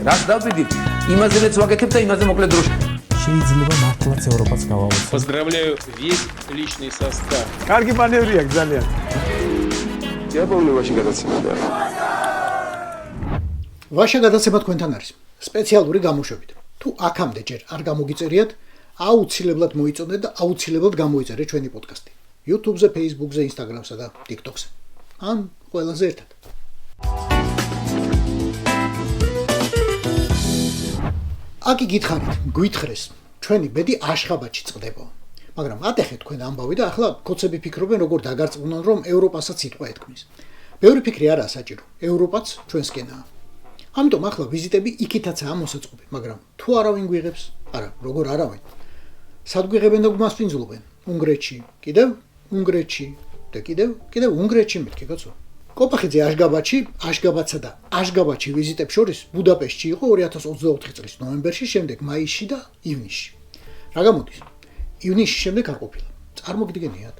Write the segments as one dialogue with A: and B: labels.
A: რას დავიდით, იმაზე რაც ვაკეთებ და იმაზე მოკლედ დროში.
B: შეიძლება მართლაც ევროპაც გავავოცო.
C: Поздравляю весь личный состав.
B: კარგი მანევრია ძალიან.
D: დიაბოლოვაში გადაცემდა.
E: ვაშა გადაცემა თქვენთან არის სპეციალური გამოშვებით. თუ აქამდე ჯერ არ გამოგიწერიათ, აუცილებლად მოიწონეთ და აუცილებლად გამოიწერეთ ჩვენი პოდკასტი. YouTube-ზე, Facebook-ზე, Instagram-სა და TikTok-ზე. ან ყველაზე ერთად. აკი გითხარით, გვითხრეს, ჩვენი ბედი აშხაბადში წყდება. მაგრამ ატეხეთ თქვენ ამბავი და ახლა კოცები ფიქრობენ როგორ დაგარწმუნონ რომ ევროპასაც სიტყვა ეთქმის. ბევრი ფიქრი არაა საჭირო, ევროპაც ჩვენსკენაა. ამიტომ ახლა ვიზიტები იქითაცაა მოსაწყობი, მაგრამ თუ არავინ გვიღებს, არა, როგორ არავინ. სად გვიღებენ და გვმასპინძლობენ? უნგრეთში, კიდევ უნგრეთში და კიდევ უნგრეთში მეთქი კაცო. კოპახიძე აშგაბადსა და აშგაბადში ვიზიტებს შორის ბუდაპეშტში იყო 2024 წლის ნოემბერში, შემდეგ მაისში და ივნისში. რა გამოდის? ივნისში შემდეგ არ ყოფილა. წარმოგიდგენიათ?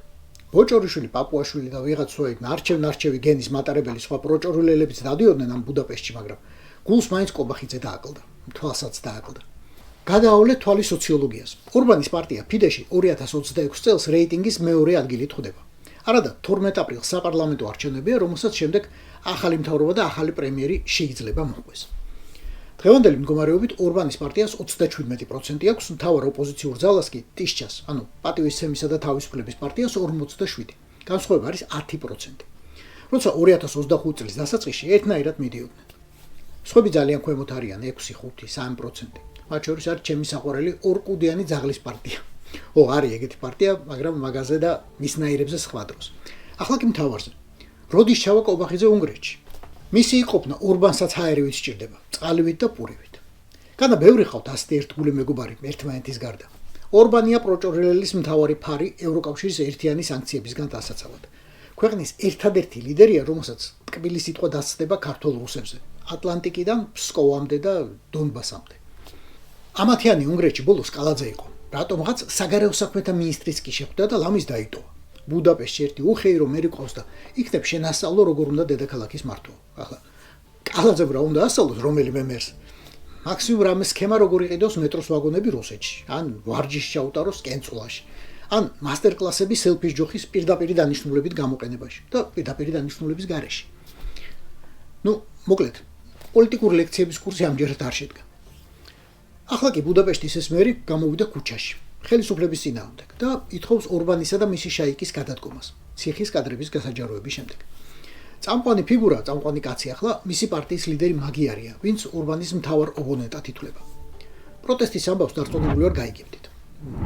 E: ბოჭორიშვილი, პაპუაშვილი და ვიღაცა იქ ნარჩევი გენის მატარებელი სხვა პროჭორულელებიც დადიოდნენ ამ ბუდაპეშტში, მაგრამ გულს მაინც კობახიძე დააკლდა, თვალსაც დააკლდა. გადაავლეთ თვალი სოციოლოგიას. ორბანის პარტია ფიდეში 2026 წელს რეიტინგის მეორე ადგილით ხვდება. არადა 12 აპრილს საპარლამენტო არჩევნებია, რომელსაც შემდეგ ახალი მთავრობა და ახალი პრემიერი შეიძლება მოყვეს. დღევანდელი მდგომარეობით ორბანის პარტიას 37% აქვს, მთავარ ოპოზიციურ ძალას კი ტიშჩას, ანუ პატივისცემისა და თავისუფლების პარტიას 47. განსხვავება არის 10%. როცა 2025 წლის დასაწყისში ერთნაირად მიდიოდნენ. სხვები ძალიან ქვემოთ არიან 6, 5, 3%. მათ შორის არის ჩემი საყვარელი ორკუდიანი ძაღლის პარტია. არის ეგეთი პარტია, მაგრამ მაგაზე და მისნაირებზე სხვა დროს. ახლა კი მთავარზე. როდის ჩავა კობახიძე უნგრეთში? მისი იყოფნა ორბანსაც ჰაერივით სჭირდება, წყალივით და პურივით. განა ბევრი ხავთ ასეთი ერთგული მეგობარი ერთმანეთის გარდა. ორბანია პროჭორელელის მთავარი ფარი ევროკავშირის ერთიანი სანქციებისგან დასაცავად. ქვეყნის ერთადერთი ლიდერია, რომელსაც ტკბილი სიტყვა დასწდება ქართულ რუსებზე, ატლანტიკიდან ფსკოვამდე და დონბასამდე. ამათიანი უნგრეთში ბოლოს კალაძე იყო. რატომღაც საგარეო საქმეთა მინისტრიც კი შეხვდა და ლამის დაიტოვა. ბუდაპეშტში ერთი უხეირო მერი ყავს და იქნებ შენასწავლო როგორ უნდა დედაქალაქის მართვა. ახლა კალაძემ რა უნდა ასწავლოს რომელიმე მერს? მაქსიმუმ რამე სქემა როგორ იყიდოს მეტროს ვაგონები რუსეთში, ან ვარჯიში ჩაუტაროს კენწულაში, ან მასტერკლასები სელფის ჯოხის პირდაპირი დანიშნულებით გამოყენებაში და პირდაპირი დანიშნულების გარეშე. მოკლედ, პოლიტიკური ლექციების კურსი ამჯერად არ შედგა. ახლა კი ბუდაპეშტის ეს მერი გამოვიდა ქუჩაში, ხელისუფლების წინააღმდეგ და ითხოვს ორბანისა და მისი შაიკის გადადგომას, ციხის კადრების გასაჯაროების შემდეგ. წამყვანი ფიგურა, წამყვანი კაცი ახლა მისი პარტიის ლიდერი მაგიარია, ვინც ორბანის მთავარ ოპონენტად ითვლება. პროტესტის ამბავს დარწმუნებული ვარ გაიგებდით.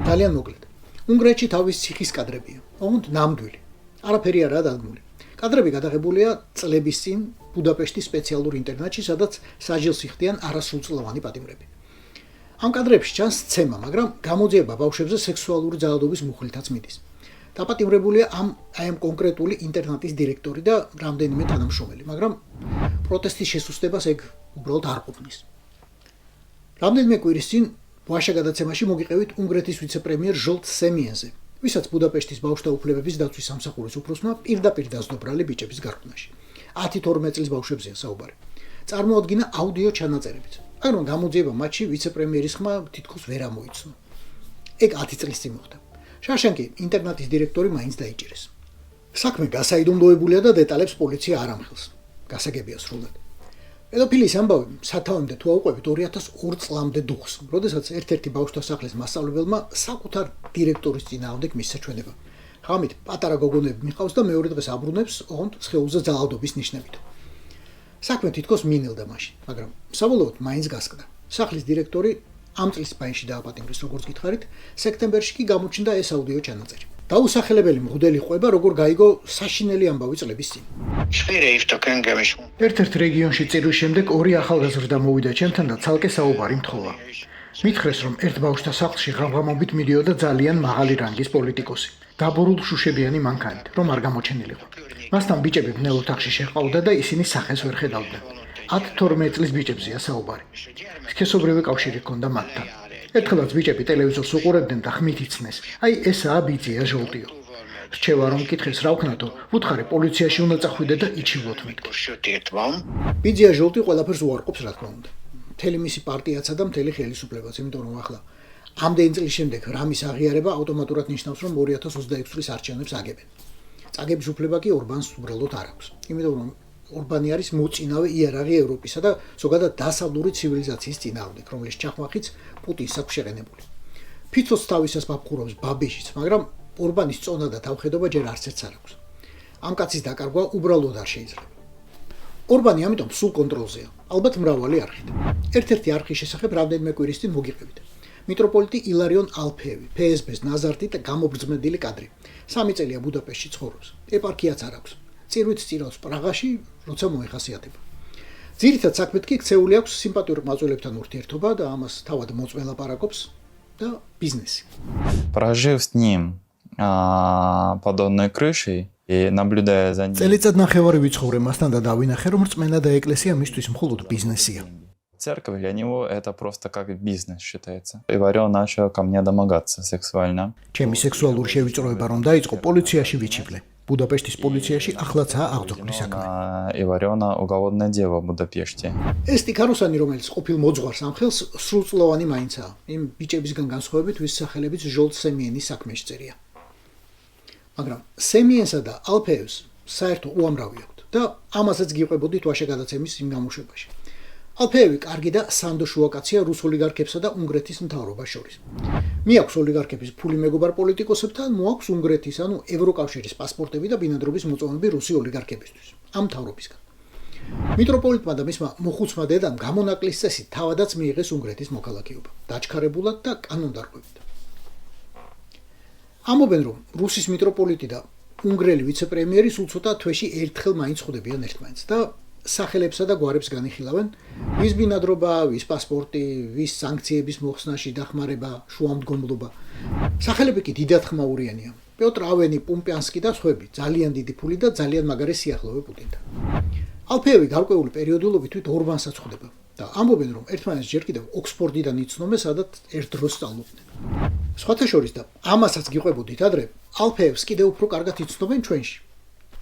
E: ძალიან მოკლედ. უნგრეთში თავის ციხის კადრებია, ოღონდ ნამდვილი. არაფერი არაა დადგმული. კადრები გადაღებულია წლების წინ ბუდაპეშტის სპეციალურ ინტერნატში, სადაც საჯელს იხდიან არასრულწლოვანი პატიმრები. ამ კადრებში ჩანს სცემა, მაგრამ გამოძიება ბავშვებზე სექსუალური ძალადობის მუხლითაც მიდის. დაპატიმრებულია ამ კონკრეტული ინტერნატის დირექტორი და რამდენიმე თანამშრომელი, მაგრამ პროტესტის შესუსტებას ეგ უბრალოდ არ ყოფნის. რამდენიმე კვირის წინ ვაშა გადაცემაში მოგიყევით უნგრეთის ვიცე-პრემიერ ჟოლტ სემიენზე, ვისაც ბუდაპეშტის ბავშვთა უფლებების დაცვის სამსახურის უფროსმა პირდაპირ დასდო ბრალი ბიჭების გარყვნაში. 10-12 წლის ბავშვებზეა საუბარი. წარმოადგინა აუდიო ჩანაწერებით. მაგრამ გამოძიება მათში ვიცე-პრემიერის ხმა თითქოს ვერ ამოიცნო. ეგ 10 წლის წინ მოხდა. შაშანკი ინტერნატის დირექტორი მაინც დაიჭირეს. საქმე გასაიდუმლოებულია და დეტალებს პოლიცია არ ამხელს. გასაგებია სრულად. პედოფილიის ამბავი სათავემდე თუ აუყვებით 2002 წლამდე დუხს, როდესაც ერთ-ერთი ბავშვთა სახლის მასწავლებელმა საკუთარ დირექტორის წინააღმდეგ მისცა ჩვენება. ღამით პატარა გოგონები მიყავს და მეორე დღეს აბრუნებს, ოღონდ სხეულზე ძალადობის ნიშნებით. საქმე თითქოს მინელდა მაშინ, მაგრამ საბოლოოდ მაინც გასკდა. სახლის დირექტორი ამ წლის მაისში დააპატიმრეს, როგორც გითხარით, სექტემბერში კი გამოჩნდა ეს აუდიო ჩანაწერი. დაუსახელებელი მღვდელი ყვება, როგორ გაიგო საშინელი ამბავი წლების წინ. ერთ-ერთ რეგიონში წირვის შემდეგ ორი ახალგაზრდა მოვიდა ჩემთან და ცალკე საუბარი მთხოვა. მითხრეს, რომ ერთ ბავშვთა სახლში ღამღამობით მიდიოდა ძალიან მაღალი რანგის პოლიტიკოსი, დაბურულ შუშებიანი მანქანით, რომ არ გამოჩენილიყო. მასთან ბიჭები ბნელ ოთახში შეჰყავდა და ისინი სახეს ვერ ხედავდნენ. 10-12 წლის ბიჭებზეა საუბარი. სქესობრივი კავშირი ჰქონდა მათთან. ერთხელაც ბიჭები ტელევიზორს უყურებდნენ და ხმით იცნეს. აი ესაა ბიძია ჟოლტიო. რჩევა რომ კითხეს რა ვქნათო, ვუთხარი პოლიციაში უნდა წახვიდე და იჩივლოთ მეთქი. ბიძია ჟოლტი ყველაფერს უარყოფს რა თქმა უნდა. მთელი მისი პარტიაცა და მთელი ხელისუფლებაც, იმიტომ რომ ახლა ამდენი წლის შემდეგ რამის აღიარება ავტომატურად ნიშნავს, რომ 2026 წლის არჩევნებს აგებენ. წაგების უფლება კი ორბანს უბრალოდ არ აქვს. იმიტომ რომ ორბანი არის მოწინავე იერარქი ევროპისა და ზოგადად დასავლური ცივილიზაციის წინააღმდეგ, რომლის ჩახმახიც პუტინს აქვს შეყენებული. ფიცოც თავისას მაფხურობს ბაბიშიც, მაგრამ ორბანის წონა და თავხედობა ჯერ არც ერთს არ აქვს. ამ კაცის დაკარგვა უბრალოდ არ შეიძლება. ორბანი ამიტომ სულ კონტროლზეა, ალბათ მრავალი არხით. ერთ-ერთი არხის შესახებ რამდენიმე კვირის წინ მოგიყევით. მიტროპოლიტი ილარიონ ალფეევი, PSB-ს ნაზარდი და გამობრძმედილი კადრი. 3 წელია ბუდაპეშტში ცხოვრობს. ეპარქიაც არ აქვს. წირვით წირავს პრაღაში, როცა მოეხასიათება. ძირითად საქმედ კი ქცეული აქვს სიმპათიურ მაწველებთან ურთიერთობა და ამას თავად მოწმელაპარაკობს და ბიზნესი.
F: Прожив с ним под одной крышей и наблюдая за ним.
E: წელიწად ნახევარი ვიცხოვრე მასთან და დავინახე, რომ რწმენა და ეკლესია მისთვის მხოლოდ бизნესია.
F: Церковь для него это просто как бизнес считается. Иварён начал ко мне домогаться сексуально.
E: ჩემი სექსუალური შევიწროება რომ დაიწყო, პოლიციაში ვიჩივლე. ბუდაპეშტის პოლიციაში ახლაცაა აღძრული საქმე.
F: Иварёна уголовное дело в Будапеште.
E: ეს ტიქაროსანი, რომელიც ყოფილ მოძღვარს ამ ხელს, სრულწლოვანი მაინცაა. იმ ბიჭებისგან განსხვავებით, ვის სახელებიც ჟოლ სემიენის საქმეში წერია. მაგრამ სემიენსა და ალფეევს საერთო უამრავი აქვთ და ამასაც გიყვებოდით ვაშე გადაცემის იმ გამოშვებაში. ალფეევი კარგი და სანდო შუაკაცია რუს ოლიგარქებსა და უნგრეთის მთავრობას შორის. მიაქვს ოლიგარქების ფული მეგობარ პოლიტიკოსებთან, მოაქვს უნგრეთის, ანუ ევროკავშირის პასპორტები და ბინადრობის მოწონები რუსი ოლიგარქებისთვის. ამ მთავრობისგან. მიტროპოლიტმა და მისმა მოხუცმა დედამ გამონაკლის წესით თავადაც მიიღეს უნგრეთის მოქალაქეობა, დაჩქარებულად და კანონდარღვევით. ამობენ, რომ რუსის მიტროპოლიტი და უნგრელი ვიცე-პრემიერი სულ ცოტა თვეში ერთხელ მაინც ხვდებიან ერთმანეთს და სახელებსა და გვარებს განიხილავენ, ვის ბინადრობა, ვის პასპორტი, ვის სანქციების მოხსნაში დახმარება, შუამდგომლობა. სახელები კი დიდად ხმაურიანია. პიოტრ ავენი, პუმპიანსკი და სხვები, ძალიან დიდი ფული და ძალიან მაგარი სიახლოვე პუტინთან. ალფეევი გარკვეული პერიოდულობით თვით ორბანსაც ხვდება და ამბობენ, რომ ერთმანეთს ჯერ კიდევ ოქსფორდიდან იცნობენ, სადაც ერთ დროს სწავლობდნენ. სხვათა შორის და ამასაც გიყვებოდით ადრე, ალფეევს კიდევ უფრო კარგად იცნობენ ჩვენში.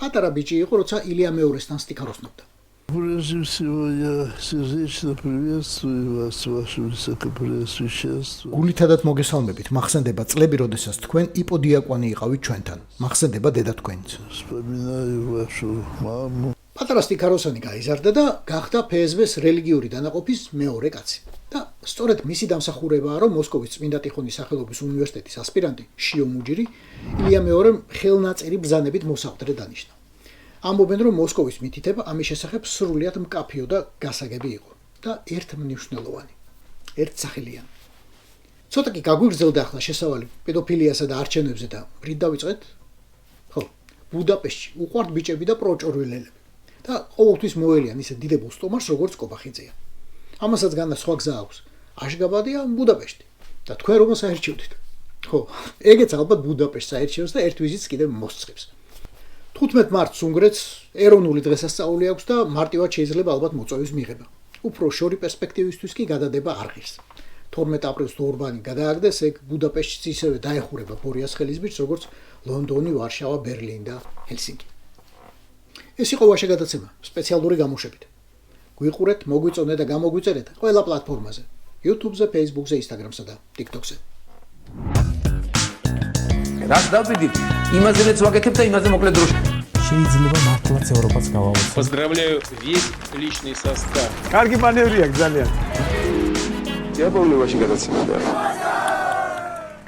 E: პატარა ბიჭი იყო, როცა ილია მეორესთან სტიქაროსნობდა.
G: Прежде всего, я сердечно приветствую вас, ваше высокопреосвященство.
E: გულითადად მოგესალმებით, მახსენდება წლები, როდესაც თქვენ იპოდიაკვანი იყავით ჩვენთან. მახსენდება დედა თქვენიც.
G: Вспоминаю вашу маму.
E: პატარა სტიქაროსანი გაიზარდა და გახდა PSB-ს რელიგიური დანაყოფის მეორე კაცი. და სწორედ მისი დამსახურებაა, რომ მოსკოვის წმინდა ტიხონის სახელობის უნივერსიტეტის ასპირანტი შიო მუჯირი ილია მეორემ ხელნაწერი ბრძანებით მოსაყდრე დანიშნა. ამბობენ, რომ მოსკოვის მითითება ამის შესახებ სრულიად მკაფიო და გასაგები იყო და ერთმნიშვნელოვანი, ერთსახელიანი. ცოტა კი გაგვიგრძელდა ახლა შესავალი პედოფილიასა და არჩევნებზე და რით დავიწყეთ? ხო, ბუდაპეშტში უყვართ ბიჭები და პროჭორვილელები და ყოველთვის მოელიან ისე დიდებულ სტომარს, როგორც კობახიძეა. ამასაც განა სხვა გზა აქვს. აშგაბადია ბუდაპეშტი და თქვენ რომელს აერჩევდით? ხო, ეგეც ალბათ ბუდაპეშტს აერჩევს და ერთ ვიზიტს კიდევ მოსწრებს. 15 მარტს უნგრეთს ეროვნული დღესასწაული აქვს და მარტივად შეიძლება ალბათ მოწვევის მიღება. უფრო შორი პერსპექტივისთვის კი გადადება არ ღირს. 12 აპრილს თუ ორბანი გადააგდეს, ეგ ბუდაპეშტს ისევე დაეხურება ბორიას ხელისბირს, როგორც ლონდონი, ვარშავა, ბერლინი და ჰელსინკი. ეს იყო ვაშე გადაცემა სპეციალური გამოშვებით. გვიყურეთ, მოგვიწონეთ და გამოგვიწერეთ ყველა პლატფორმაზე: YouTube-ზე, Facebook-ზე, Instagram-სა და TikTok-ზე.
A: რაც დავდივით, იმაზეც ვაკეთებ და იმაზე მოკლედ დროში.
B: შეიძლება მართლაც ევროპას გავავოცოთ.
C: Поздравляю весь личный состав.
B: კარგი მანევრია ძალიან.
D: Я помню очень гадаться.